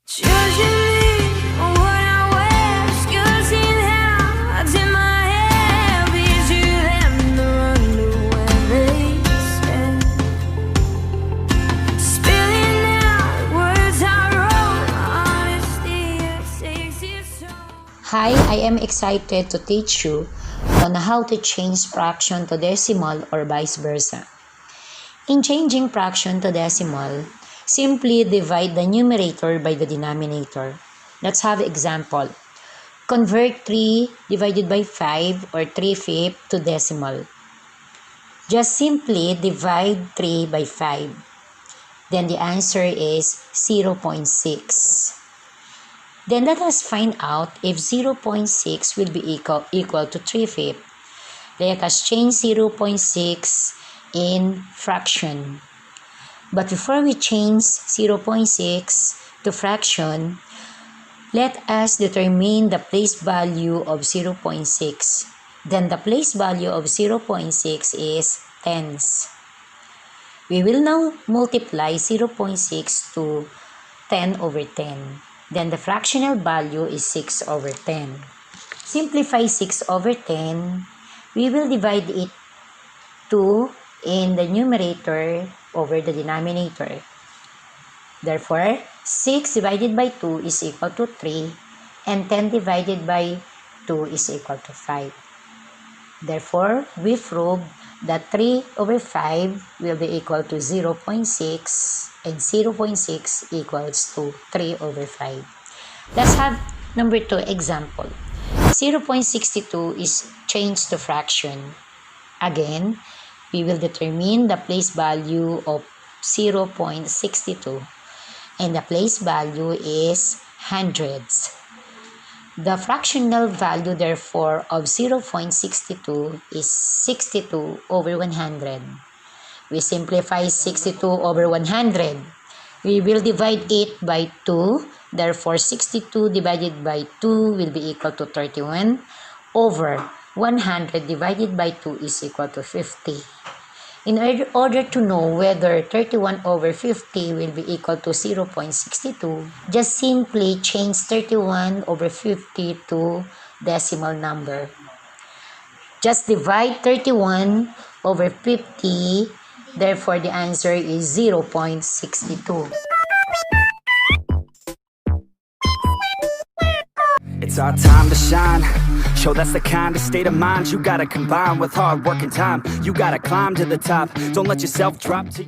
Judging me on what I wear, discussing how I did my hair, because you let me underwear they said. Spilling out words I wrote, honesty takes its toll. Hi, I am excited to teach you on how to change fraction to decimal or vice versa. In changing fraction to decimal, simply divide the numerator by the denominator. Let's have example. Convert 3 divided by 5 or 3/5 to decimal. Just simply divide 3 by 5. Then the answer is 0.6. Then let us find out if 0.6 will be equal to 3/5. Let us change 0.6 in fraction. But before we change 0.6 to fraction, let us determine the place value of 0.6. Then the place value of 0.6 is tens. We will now multiply 0.6 to 10 over 10. Then the fractional value is 6 over 10. Simplify 6 over 10. We will divide it 2 in the numerator over the denominator. Therefore, 6 divided by 2 is equal to 3 and 10 divided by 2 is equal to 5. Therefore, we prove that 3 over 5 will be equal to 0.6 and 0.6 equals to 3 over 5. Let's have number 2 example. 0.62 is changed to fraction. Again, we will determine the place value of 0.62 and the place value is hundreds. The fractional value therefore of 0.62 is 62 over 100. We simplify 62 over 100. We will divide it by 2. Therefore, 62 divided by 2 will be equal to 31 over 100 divided by 2 is equal to 50. In order to know whether 31 over 50 will be equal to 0.62, just simply change 31 over 50 to decimal number. Just divide 31 over 50, therefore the answer is 0.62. It's our time to shine. Show that's the kind of state of mind you gotta combine with hard work and time. You gotta climb to the top. Don't let yourself drop to